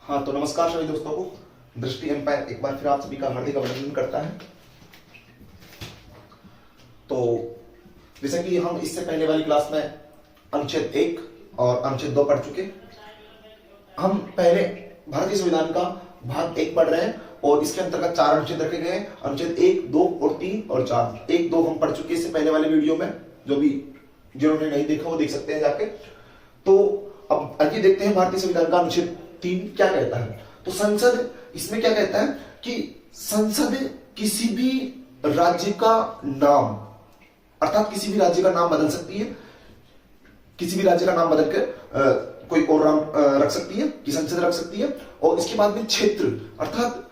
हाँ तो नमस्कार सभी दोस्तों को। दृष्टि एम्पायर एक बार फिर आप सभी का हार्दिक अभिनंदन करता है। तो जैसे कि हम इससे पहले वाली क्लास में अनुच्छेद 1 और अनुच्छेद 2 पढ़ चुके। हम पहले भारतीय संविधान का भाग 1 पढ़ रहे हैं और इसके अंतर्गत 4 अनुच्छेद रखे गए हैं। अनुच्छेद 1, 2 और 3 और 4। 1, 2 हम पढ़ चुके इससे पहले वाले वीडियो में, जो भी जिन्होंने नहीं देखा वो देख सकते हैं जाके। तो अब आगे देखते हैं भारतीय संविधान का अनुच्छेद 3 क्या कहता है। तो संसद इसमें क्या कहता है कि संसद किसी भी राज्य का नाम, अर्थात किसी भी राज्य का नाम बदल सकती है, किसी भी राज्य का नाम बदल कर कोई और नाम रख सकती है कि संसद रख सकती है। और इसके बाद में क्षेत्र, अर्थात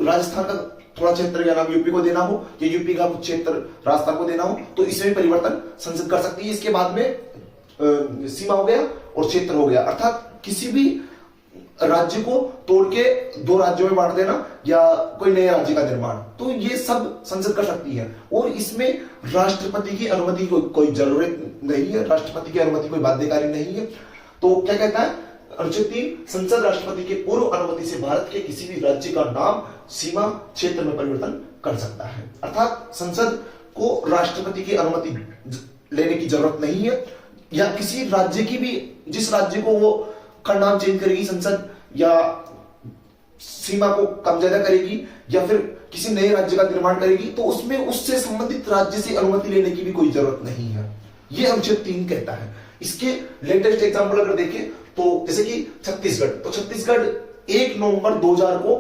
राजस्थान का थोड़ा क्षेत्र या नाम यूपी को देना हो या यूपी का कुछ क्षेत्र राजस्थान को देना हो तो इसमें परिवर्तन संसद कर सकती है। इसके बाद में सीमा हो गया और क्षेत्र हो गया, अर्थात किसी भी राज्य को तोड़ के 2 राज्यों में बांट देना या कोई नए राज्य का निर्माण, तो ये सब संसद कर सकती है। और इसमें राष्ट्रपति की अनुमति कोई जरूरत नहीं है, राष्ट्रपति की अनुमति कोई बाध्यकारी नहीं है। तो क्या कहता है अनुच्छेद 3, संसद राष्ट्रपति के पूर्व अनुमति से भारत के किसी भी राज्य का नाम, सीमा, क्षेत्र में परिवर्तन कर सकता है। अर्थात संसद को राष्ट्रपति की अनुमति लेने की जरूरत नहीं है, या किसी राज्य की भी, जिस राज्य को वो का नाम चेंज करेगी संसद, या सीमा को कम ज्यादा करेगी, या फिर किसी नए राज्य का निर्माण करेगी, तो उसमें उससे संबंधित राज्य से अनुमति लेने की भी कोई जरूरत नहीं है। यह अनुच्छेद 3 कहता है। इसके लेटेस्ट एग्जांपल अगर देखें तो जैसे कि छत्तीसगढ़, तो छत्तीसगढ़ 1 नवंबर 2000 को,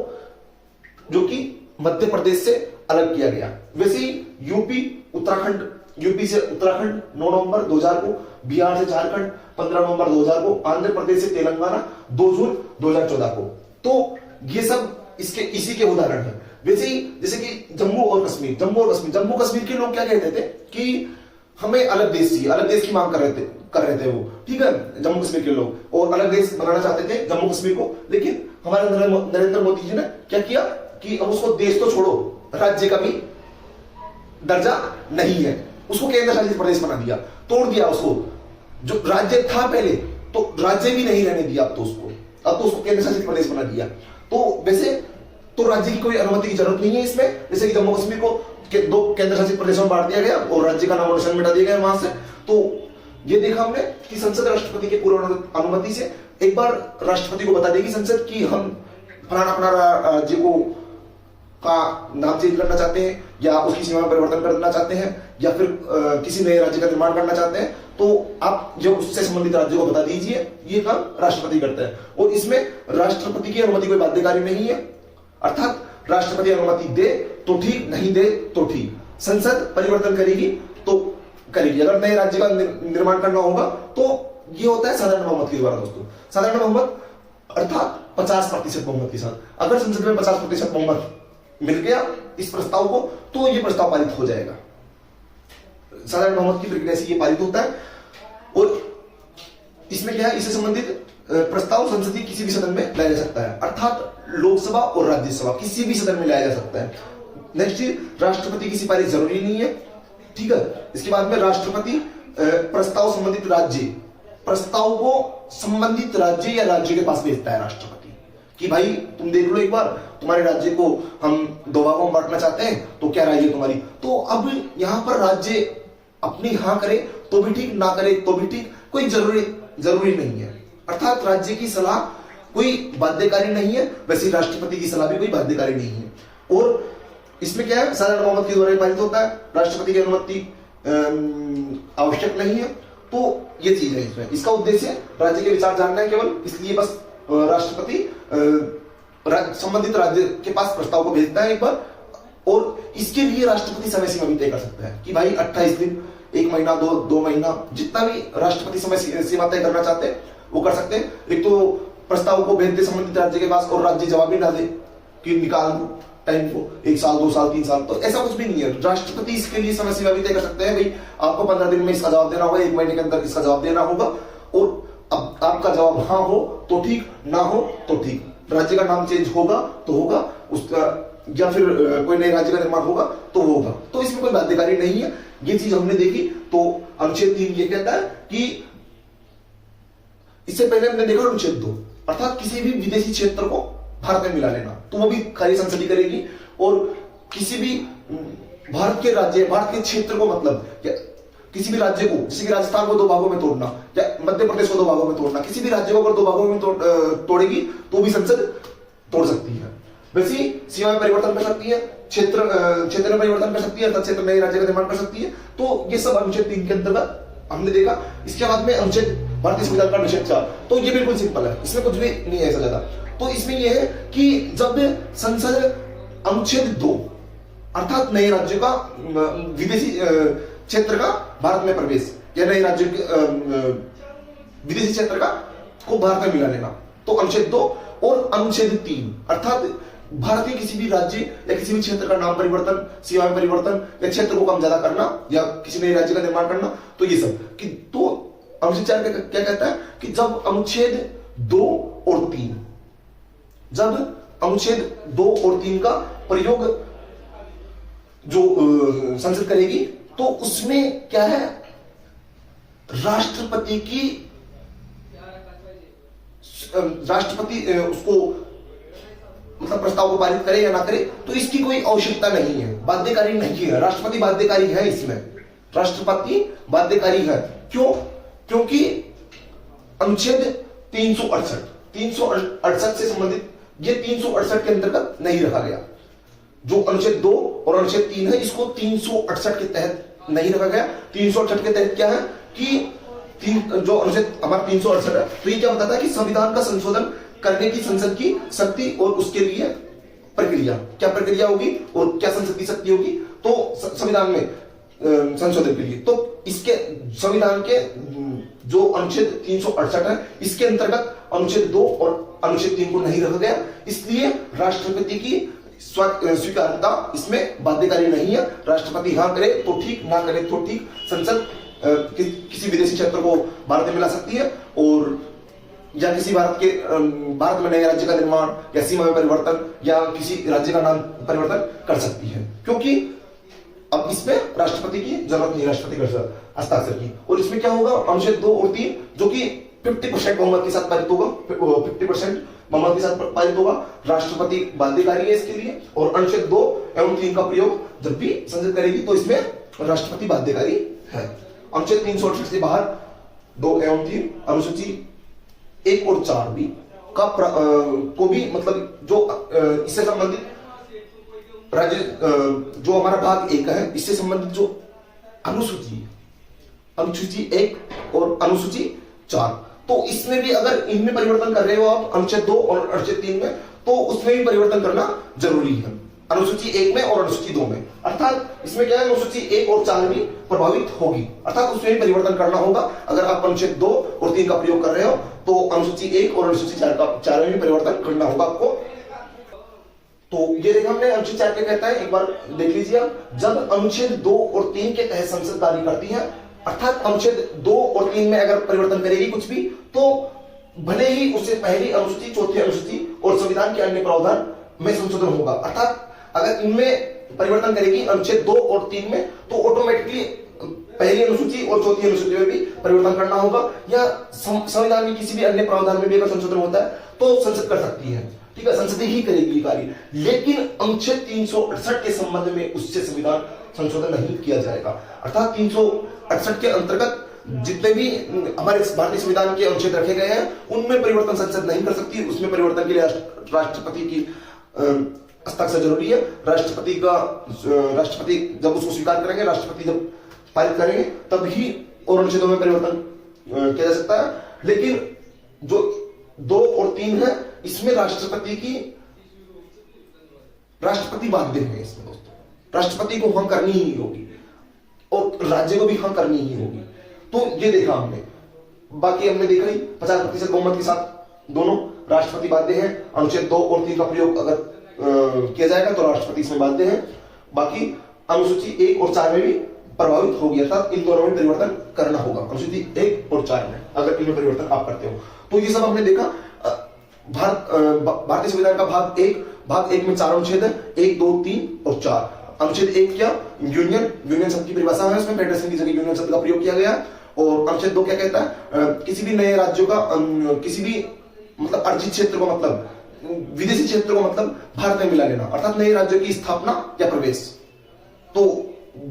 जो कि मध्य प्रदेश से अलग किया गया। वैसे ही यूपी से उत्तराखंड 9 नवंबर 2000 को, बिहार से झारखंड 15 नवंबर 2000 को, आंध्र प्रदेश से तेलंगाना 2 जून 2014 को। तो ये सब इसी के उदाहरण हैं। वैसे ही जैसे कि जम्मू और कश्मीर के लोग क्या कहते थे कि हमें अलग देश चाहिए, अलग देश की मांग कर रहे थे वो, ठीक है, जम्मू कश्मीर के लोग, और अलग देश बनाना चाहते थे जम्मू कश्मीर को। लेकिन हमारे नरेंद्र मोदी जी ने क्या किया कि अब उसको देश तो छोड़ो, राज्य का भी दर्जा नहीं है, उसको केंद्र शासित प्रदेश बना दिया, तोड़ दिया उसको। जो राज्य था पहले, तो राज्य भी नहीं रहने दिया, अब तो उसको केंद्र शासित प्रदेश बना दिया। तो वैसे तो राज्य की कोई अनुमति की जरूरत नहीं है इसमें। जैसे कि जम्मू कश्मीर को 2 केंद्र शासित प्रदेशों में बांट दिया गया और राज्य का नाम और निशान मिटा दिया गया वहां से। तो ये देखा हमने कि संसद राष्ट्रपति के पूर्व अनुमति से एक बार राष्ट्रपति को बता देगी संसद कि हम फलाना राज्य को का नाम चेंज करना चाहते हैं, या उसकी सीमा में परिवर्तन करना चाहते हैं, या फिर किसी नए राज्य का निर्माण करना चाहते हैं, तो आप जो उससे संबंधित राज्य को बता दीजिए। ये काम राष्ट्रपति करता है और इसमें राष्ट्रपति की अनुमति कोई बाध्यकारी नहीं है। अर्थात राष्ट्रपति अनुमति दे तो ठीक, नहीं दे तो ठीक, संसद परिवर्तन करेगी तो करेगी। अगर नए राज्य का निर्माण करना होगा तो ये होता है साधारण बहुमत के द्वारा। दोस्तों, साधारण बहुमत अर्थात 50% बहुमत के साथ, अगर संसद में 50% बहुमत मिल गया इस प्रस्ताव को, तो ये प्रस्ताव पारित हो जाएगा। साधारण बहुमत की प्रक्रिया से ये पारित होता है। और इसमें क्या है, इससे संबंधित प्रस्ताव संसदीय किसी भी सदन में लाया जा सकता है, अर्थात लोकसभा और राज्यसभा किसी भी सदन में लाया जा सकता है। नेक्स्ट, राष्ट्रपति की सिफारिश जरूरी नहीं है, ठीक है। इसके बाद में राष्ट्रपति प्रस्ताव को संबंधित राज्य या राज्य के पास भेजता है राष्ट्रपति कि भाई तुम देख लो एक बार, तुम्हारे राज्य को हम 2 भागों में बांटना चाहते हैं, तो क्या राय है तुम्हारी। तो अब यहां पर राज्य अपनी हाँ करे तो भी ठीक, ना करे तो भी ठीक, कोई जरूरी नहीं है। अर्थात राज्य की सलाह कोई बाध्यकारी नहीं है, वैसे राष्ट्रपति की सलाह भी कोई बाध्यकारी नहीं है। और इसमें क्या है, साधारण बहुमत के द्वारा पारित होता है, राष्ट्रपति की अनुमति आवश्यक नहीं है। तो ये चीज है इसमें। इसका उद्देश्य राज्य के विचार जानना है केवल, इसलिए बस राष्ट्रपति संबंधित राज्य के पास प्रस्ताव को भेजता है एक बार, और इसके लिए राष्ट्रपति समय सीमा भी तय कर सकता है कि भाई 28 दिन, 1 महीना, 2 महीना, जितना भी राष्ट्रपति समय सीमा तय करना चाहते हैं वो कर सकते हैं। एक तो प्रस्ताव को भेज दे संबंधित राज्य के पास और राज्य जवाब भी ना दे कि निकाल दो टाइम को, 1 साल, 2 साल, 3 साल, तो ऐसा कुछ भी नहीं है। राष्ट्रपति इसके लिए समय सीमा भी तय कर सकते हैं, भाई आपको 15 दिन में इसका जवाब देना होगा, 1 महीने के अंदर इसका जवाब देना होगा, और अब आपका जवाब हाँ हो तो ठीक, ना हो तो ठीक। राज्य का नाम चेंज होगा तो होगा उसका, या फिर कोई नए राज्य का निर्माण होगा तो होगा, तो इसमें कोई बाध्यकारी नहीं है। ये चीज हमने देखी। तो अनुच्छेद 3 ये कहता है कि इससे पहले हमने देखा अनुच्छेद 2 अर्थात किसी भी विदेशी क्षेत्र को भारत में मिला लेना, तो वो भी खाली संसद ही करेगी। और किसी भी भारत के राज्य, भारत के क्षेत्र को मतलब किसी भी राज्य को, जैसे कि राजस्थान को 2 भागों में तोड़ना या मध्य प्रदेश को 2 भागों में तोड़ना, किसी भी राज्य को अगर 2 भागों में तोड़ेगी तो भी संसद तोड़ सकती है। वैसे ही सीमा में परिवर्तन कर सकती है, क्षेत्र में परिवर्तन कर सकती है, अर्थात क्षेत्र नए राज्य का निर्माण कर सकती है। तो ये सब अनुच्छेद 3 के अंतर्गत हमने देखा। इसके बाद में अनुच्छेद भारतीय संविधान का अनुच्छेद 4, तो ये बिल्कुल सिंपल है, इसमें कुछ भी नहीं है ऐसा ज्यादा। तो इसमें यह है कि जब संसद अनुच्छेद 2 अर्थात नए राज्य का विदेशी क्षेत्र का भारत में प्रवेश या नए राज्य के विदेशी क्षेत्र का को भारत में मिला लेना, तो अनुच्छेद 2 और अनुच्छेद 3 अर्थात भारत के किसी भी राज्य या किसी भी क्षेत्र का नाम परिवर्तन, सीमा में परिवर्तन या क्षेत्र को कम ज्यादा करना या किसी नए राज्य का निर्माण करना, तो ये सब कि तो अनुच्छेद 4 क्या कहता है कि जब अनुच्छेद 2 और 3 जब अनुच्छेद 2 और 3 का प्रयोग जो संसद करेगी तो उसमें क्या है, राष्ट्रपति उसको मतलब प्रस्ताव को पारित करे या ना करे, तो इसकी कोई आवश्यकता नहीं है, बाध्यकारी नहीं है। राष्ट्रपति बाध्यकारी है, इसमें राष्ट्रपति बाध्यकारी है। क्यों? क्योंकि अनुच्छेद 368 से संबंधित ये 368 के अंतर्गत नहीं रखा गया। जो अनुच्छेद 2 और अनुच्छेद 3 है, इसको 368 के तहत नहीं रखा गया। 368 के तहत क्या है कि जो अनुच्छेद हमारा 368 है, तो ये क्या बताता है कि संविधान का संशोधन करने की संसद की शक्ति और उसके लिए प्रक्रिया, क्या प्रक्रिया होगी और क्या संसद की शक्ति होगी, तो संविधान में संशोधन के लिए। तो इसके संविधान के जो अनुच्छेद 368 है, इसके अंतर्गत अनुच्छेद 2 और अनुच्छेद 3 को नहीं रखा गया, इसलिए राष्ट्रपति की स्वीकार्यता इसमें बाध्यकारी नहीं है। राष्ट्रपति हाँ करे तो ठीक, ना करे तो ठीक, संसद किसी विदेशी क्षेत्र को भारत में मिला सकती है और या किसी भारत में नए राज्य का निर्माण या सीमा में परिवर्तन या किसी राज्य का नाम परिवर्तन कर सकती है, क्योंकि अब इसमें राष्ट्रपति की जरूरत नहीं, राष्ट्रपति कर हस्ताक्षर की। और इसमें क्या होगा, अनुच्छेद 2 और 3 जो कि 50% बहुमत के साथ पारित होगा, 50% बहुमत के साथ पारित होगा, राष्ट्रपति बाध्यकारी है इसके लिए। और अनुच्छेद 2 एवं 3 का प्रयोग जब भी संसद करेगी तो इसमें राष्ट्रपति बाध्यकारी है। अनुच्छेद 368 से बाहर 2 एवं 3 अनुसूची 1 और 4 भी को भी मतलब जो इससे संबंधित राज्य जो हमारा भाग 1 है, इससे संबंधित जो अनुसूची 1 और अनुसूची 4, तो इसमें भी अगर इनमें परिवर्तन कर रहे हो आप अनुच्छेद 2 और अनुच्छेद 3 में, तो उसमें भी परिवर्तन करना जरूरी है, अनुसूची 1 में और अनुसूची 2 में। अर्थात इसमें क्या है, अनुसूची 1 और 4 भी प्रभावित होगी, अर्थात उसमें भी परिवर्तन करना होगा। अगर आप अनुच्छेद 2 और 3 का प्रयोग कर रहे हो तो अनुसूची 1 और अनुसूची 4 में भी परिवर्तन करना होगा आपको। तो ये देखा हमने अनुच्छेद 4 क्या कहता है, एक बार देख लीजिए आप। जब अनुच्छेद 2 और 3 के तहत संसद कार्य करती है, अर्थात अनुच्छेद 2 और 3 में अगर परिवर्तन करेगी कुछ भी, तो भले ही उससे पहली अनुसूची, चौथी अनुसूची और संविधान के अन्य प्रावधान में संशोधन होगा। अर्थात अगर इनमें परिवर्तन करेगी अनुच्छेद 2 और 3 में, तो ऑटोमेटिकली पहली अनुसूची और चौथी अनुसूची में भी परिवर्तन करना होगा, या संविधान के किसी भी अन्य प्रावधान में भी अगर संशोधन होता है तो संसद कर सकती है, ठीक है, संसद ही करेगी कार्य। लेकिन अनुच्छेद 368 के संबंध में उससे संविधान संशोधन नहीं किया जाएगा। अर्थात 368 के अंतर्गत जितने भी हमारे भारतीय संविधान के अनुच्छेद रखे गए हैं, उनमें परिवर्तन संसद नहीं कर सकती। उसमें परिवर्तन के लिए राष्ट्रपति की हस्ताक्षर जरूरी है। राष्ट्रपति जब उसको स्वीकार करेंगे, राष्ट्रपति जब पारित करेंगे, तब ही और अनुच्छेदों में परिवर्तन किया जा सकता है। लेकिन जो 2 और 3 है, इसमें राष्ट्रपति बाध्य है। इसमें दोस्तों राष्ट्रपति को हाँ करनी ही होगी और राज्य को भी हाँ करनी ही होगी। तो ये देखा हमने, बाकी हमने देखा ही 50% बहुमत के साथ दोनों राष्ट्रपति बाध्य है। अनुच्छेद 2 और 3 का प्रयोग अगर किया जाएगा तो राष्ट्रपति इसमें बाध्य है। बाकी अनुसूची 1 और 4 में भी प्रभावित होगी, अर्थात इन दोनों में परिवर्तन करना होगा। अनुसूची 1 और 4 में अगर इनमें परिवर्तन आप करते हो, तो ये सब हमने देखा। भारतीय संविधान का भाग 1 में 4 अनुच्छेद है, 1, 2, 3 और 4। अनुच्छेद 1 क्या, यूनियन शब्द की परिभाषा है, उसमें फेडरेशन की जगह यूनियन शब्द का प्रयोग किया गया। और अनुच्छेद 2 क्या कहता है, किसी भी नए राज्यों का किसी भी मतलब अर्जित क्षेत्र को मतलब विदेशी क्षेत्र को मतलब भारत में मिला लेना, अर्थात नए राज्य की स्थापना या प्रवेश। तो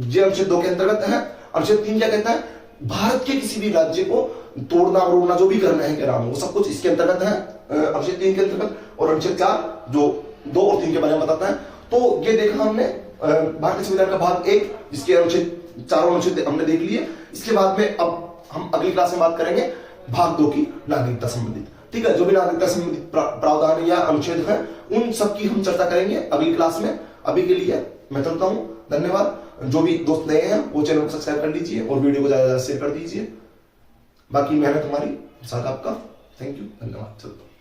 ये अनुच्छेद 2 के अंतर्गत है। अनुच्छेद 3 क्या कहता है? भारत के किसी भी राज्य को तोड़ना मरोड़ना जो भी करना है क्या नाम वो सब कुछ इसके अंतर्गत है, अनुच्छेद 3 के अंतर्गत। और अनुच्छेद 4 जो 2 और 3 के बारे में बताता है। तो ये देखा हमने भारतीय संविधान का भाग 1, जिसके अनुच्छेद चारों अनुच्छेद हमने देख लिए। इसके बाद में अब हम अगली क्लास में बात करेंगे भाग 2 की नागरिकता संबंधित। ठीक है, जो भी नागरिकता संबंधित प्रावधान या अनुच्छेद है उन सब की हम चर्चा करेंगे अगली क्लास में। अभी के लिए मैं चलता हूं, धन्यवाद। जो भी दोस्त नए हैं वो चैनल को सब्सक्राइब कर लीजिए और वीडियो को ज्यादा से ज्यादा शेयर कर दीजिए। बाकी मेहनत हमारी साथ आपका। थैंक यू, धन्यवाद। चलता हूं।